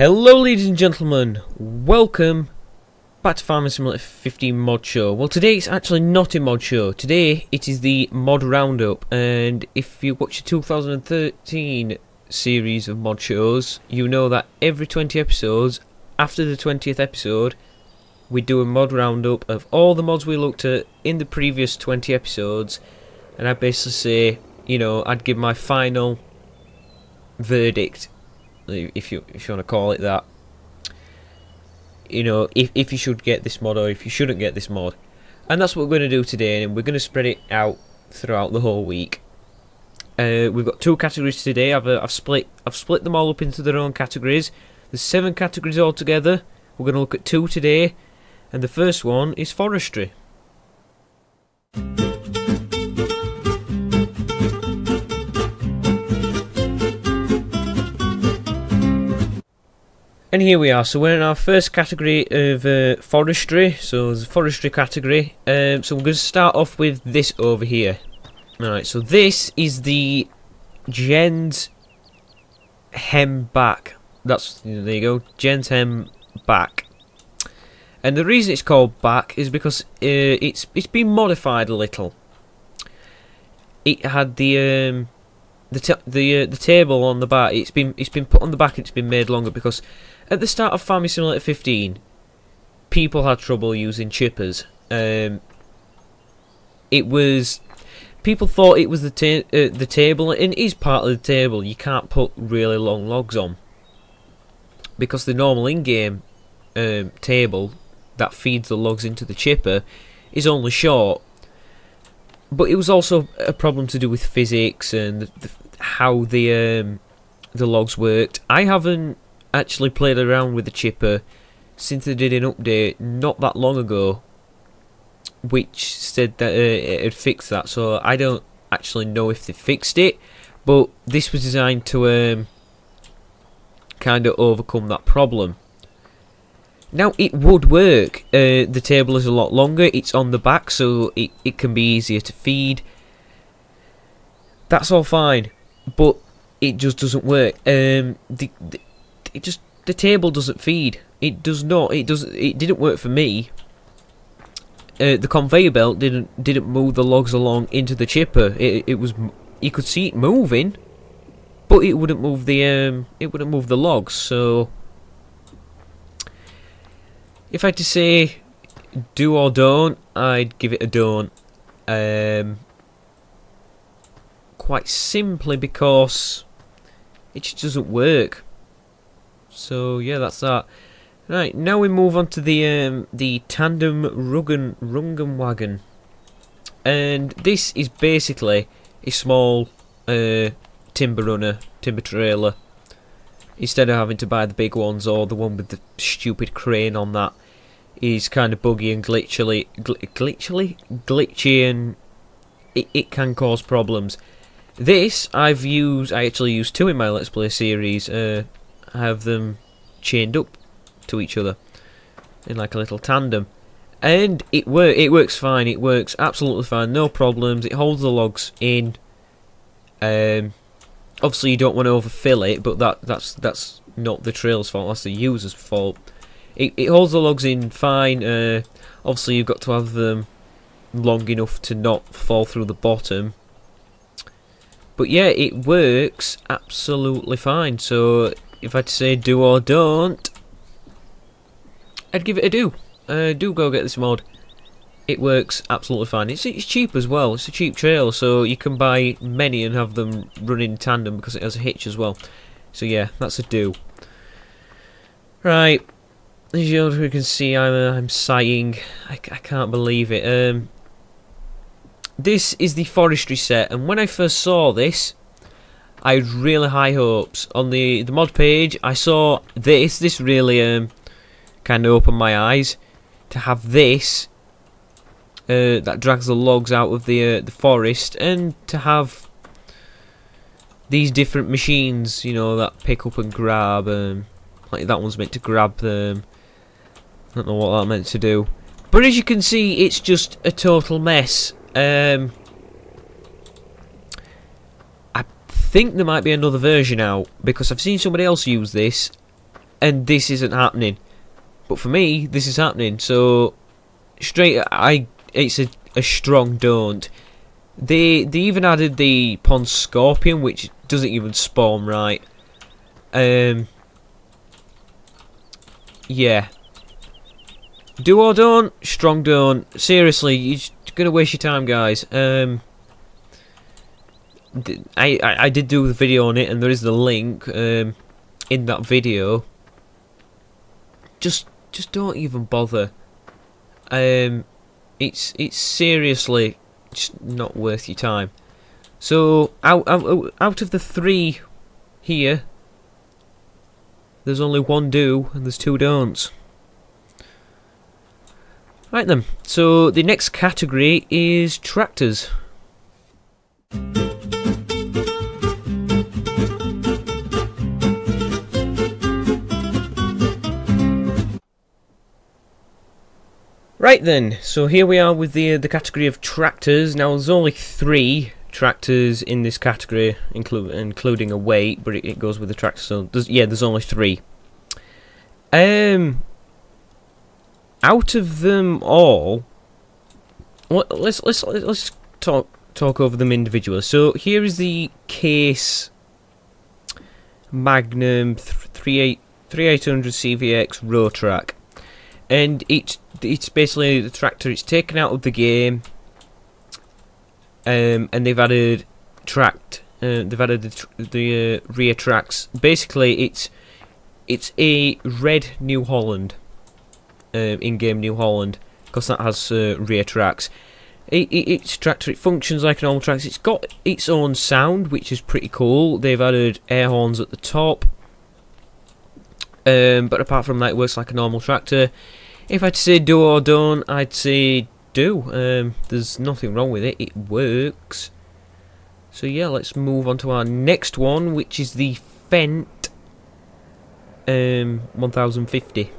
Hello ladies and gentlemen, welcome back to Farming Simulator 15 Mod Show. Well, today it's actually not a mod show. Today it is the Mod Roundup, and if you watch the 2013 series of mod shows, you know that every 20 episodes, after the 20th episode, we do a mod roundup of all the mods we looked at in the previous 20 episodes, and I basically say, you know, I'd give my final verdict, if you want to call it that. You know, if you should get this mod or if you shouldn't get this mod. And that's what we're going to do today, and we're going to spread it out throughout the whole week. We've got two categories today. I've split them all up into their own categories. There's 7 categories altogether. We're going to look at 2 today, and the first one is Forestry. And here we are, so we're in our first category of Forestry, so there's a Forestry category. So we're going to start off with this over here. Alright, so this is the Gens Hem Back. That's, there you go, Gens Hem Back. And the reason it's called Back is because it's been modified a little. It had the table on the back. It's been put on the back and it's been made longer because at the start of Farming Simulator 15, people had trouble using chippers. People thought it was the table, and it is part of the table. You can't put really long logs on because the normal in-game table that feeds the logs into the chipper is only short. But it was also a problem to do with physics and how the logs worked. I haven't actually played around with the chipper since they did an update not that long ago, which said that it had fixed that. So I don't actually know if they fixed it, but this was designed to kind of overcome that problem. Now it would work. The table is a lot longer. It's on the back, so it can be easier to feed. That's all fine, but it just doesn't work. The table doesn't feed. It does not. It didn't work for me. The conveyor belt didn't move the logs along into the chipper. It was, you could see it moving, but it wouldn't move the logs. So if I had to say do or don't, I'd give it a don't. Quite simply because it just doesn't work. So yeah, that's that. Right, now we move on to the tandem Rungen wagon, and this is basically a small timber trailer. Instead of having to buy the big ones or the one with the stupid crane on that is kind of buggy and glitchy, and it can cause problems. This I actually used 2 in my Let's Play series. I have them chained up to each other in like a little tandem, and it works fine. It works absolutely fine, no problems. It holds the logs in. Obviously you don't want to overfill it, but that's not the trailer's fault, that's the user's fault. It holds the logs in fine. Obviously you've got to have them long enough to not fall through the bottom. But yeah, it works absolutely fine. So if I had to say do or don't, I'd give it a do. Do go get this mod. It works absolutely fine. It's cheap as well. It's a cheap trailer, so you can buy many and have them run in tandem because it has a hitch as well. So yeah, that's a do. Right, as you can see, I'm sighing. I can't believe it. This is the Forestry set, and when I first saw this, I had really high hopes. On the mod page, I saw this. This really kind of opened my eyes to have this that drags the logs out of the forest, and to have these different machines, you know, that pick up and grab. Like that one's meant to grab them. I don't know what that meant to do, but as you can see, it's just a total mess. I think there might be another version out because I've seen somebody else use this and this isn't happening. But for me, this is happening. So it's a strong don't. They even added the pond scorpion, which doesn't even spawn right. Yeah. Do or don't? Strong don't. Seriously, you're gonna waste your time, guys. I did do the video on it, and there is the link in that video. Just don't even bother. It's seriously just not worth your time. So out of the 3 here, there's only 1 do and there's 2 don'ts. Right then, so the next category is tractors. Right then, so here we are with the category of tractors. Now there's only 3 tractors in this category, including a weight, but it goes with the tractor. So there's only 3. Out of them all, let's talk over them individually. So here is the Case Magnum 3800 CVX Rotrack, and it's basically the tractor. It's taken out of the game, and they've added the rear tracks. Basically, it's a red New Holland. In-game New Holland, because that has rear tracks. It's tractor. It functions like a normal tractor. It's got its own sound, which is pretty cool. They've added air horns at the top, but apart from that, it works like a normal tractor. If I had to say do or don't, I'd say do. There's nothing wrong with it. It works. So yeah, let's move on to our next one, which is the Fendt 1050.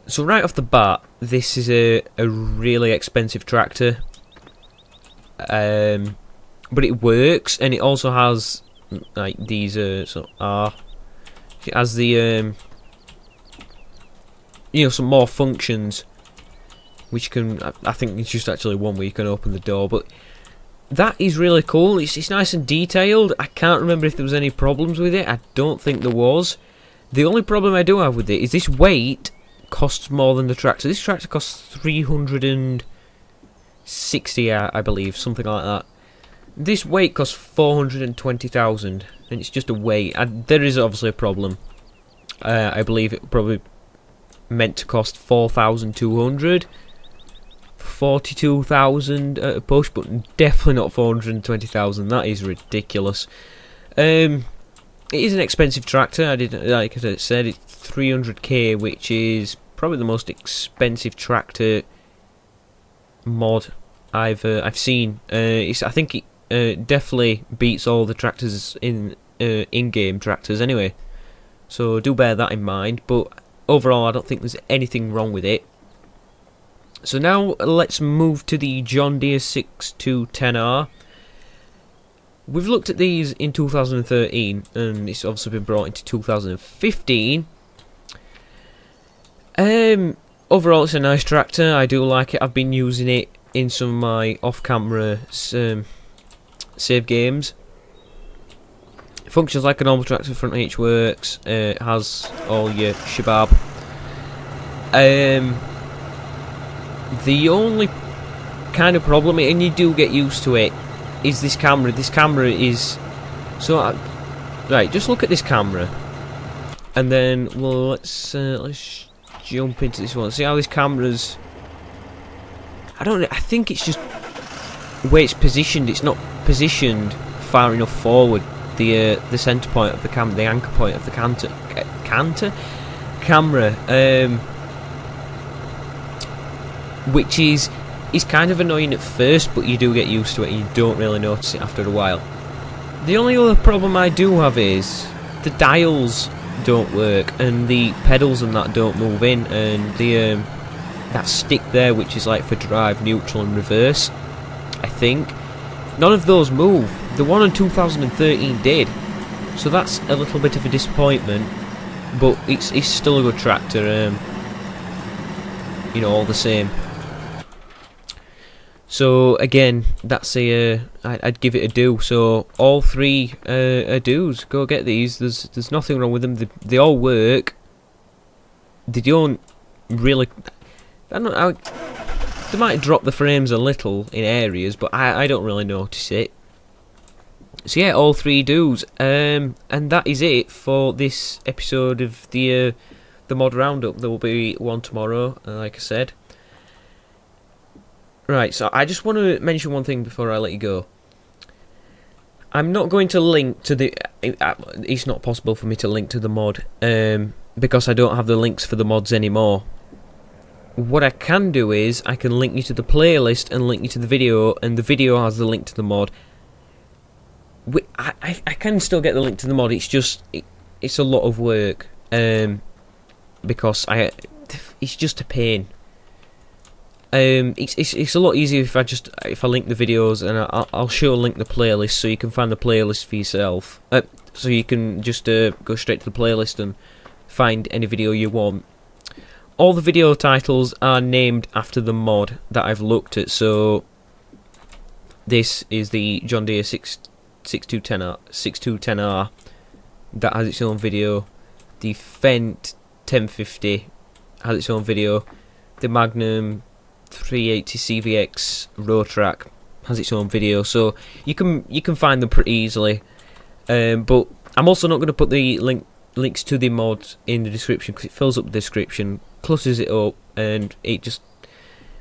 So right off the bat, this is a really expensive tractor, but it works, and it also has like these it has the some more functions, which can, I think it's just actually one where you can open the door, but that is really cool. It's nice and detailed. I can't remember if there was any problems with it. I don't think there was. The only problem I do have with it is this weight costs more than the tractor. This tractor costs 360, I believe, something like that. This weight costs 420,000, and it's just a weight. There is obviously a problem. I believe it probably meant to cost 4,200, 42,000 at a push, but definitely not 420,000. That is ridiculous. It is an expensive tractor. Like I said, it's 300k, which is probably the most expensive tractor mod I've seen. I think it definitely beats all the tractors in-game tractors anyway. So do bear that in mind. But overall, I don't think there's anything wrong with it. So now let's move to the John Deere 6210R. We've looked at these in 2013, and it's obviously been brought into 2015. Overall, it's a nice tractor. I do like it. I've been using it in some of my off-camera save games. It functions like a normal tractor. Front H works. It has all your shabab. The only kind of problem, and you do get used to it, is this camera. This camera is so right. Just look at this camera, and then let's jump into this one. See how this camera's. I think it's just where it's positioned. It's not positioned far enough forward. The center point of the camera, the anchor point of the camera, which is kind of annoying at first, but you do get used to it and you don't really notice it after a while. The only other problem I do have is the dials don't work, and the pedals and that don't move in, and the that stick there, which is like for drive, neutral and reverse, I think none of those move. The one in 2013 did, So that's a little bit of a disappointment, but it's still a good tractor, you know, all the same. So again, that's I'd give it a do. So all three are do's. Go get these. There's nothing wrong with them. They all work. They don't really. I don't know. They might drop the frames a little in areas, but I don't really notice it. So yeah, all three do's. And that is it for this episode of the Mod Roundup. There will be one tomorrow, like I said. Right, so I just want to mention one thing before I let you go. I'm not going to link to the... It's not possible for me to link to the mod, because I don't have the links for the mods anymore. What I can do is, I can link you to the playlist and link you to the video, and the video has the link to the mod. I can still get the link to the mod, it's just... It's a lot of work, because it's just a pain. It's a lot easier if I link the videos, and I'll sure link the playlist so you can find the playlist for yourself. So you can just go straight to the playlist and find any video you want. All the video titles are named after the mod that I've looked at. So this is the John Deere 6210R that has its own video. The Fendt 1050 has its own video. The Magnum 380 CVX Rotrack has its own video, so you can find them pretty easily. But I'm also not going to put the links to the mod in the description, because it fills up the description, clutters it up, and it just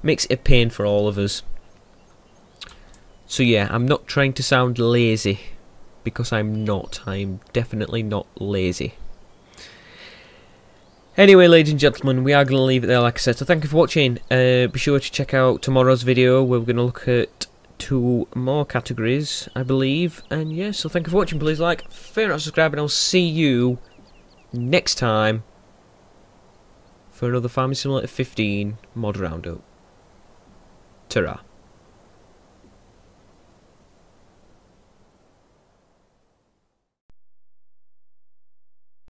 makes it a pain for all of us. So yeah, I'm not trying to sound lazy, because I'm not. I'm definitely not lazy. Anyway, ladies and gentlemen, we are going to leave it there, like I said. So thank you for watching. Be sure to check out tomorrow's video, where we're going to look at 2 more categories, I believe. And yeah, so thank you for watching. Please like, favorite, and subscribe, and I'll see you next time for another Farming Simulator 15 Mod Roundup. Ta-ra.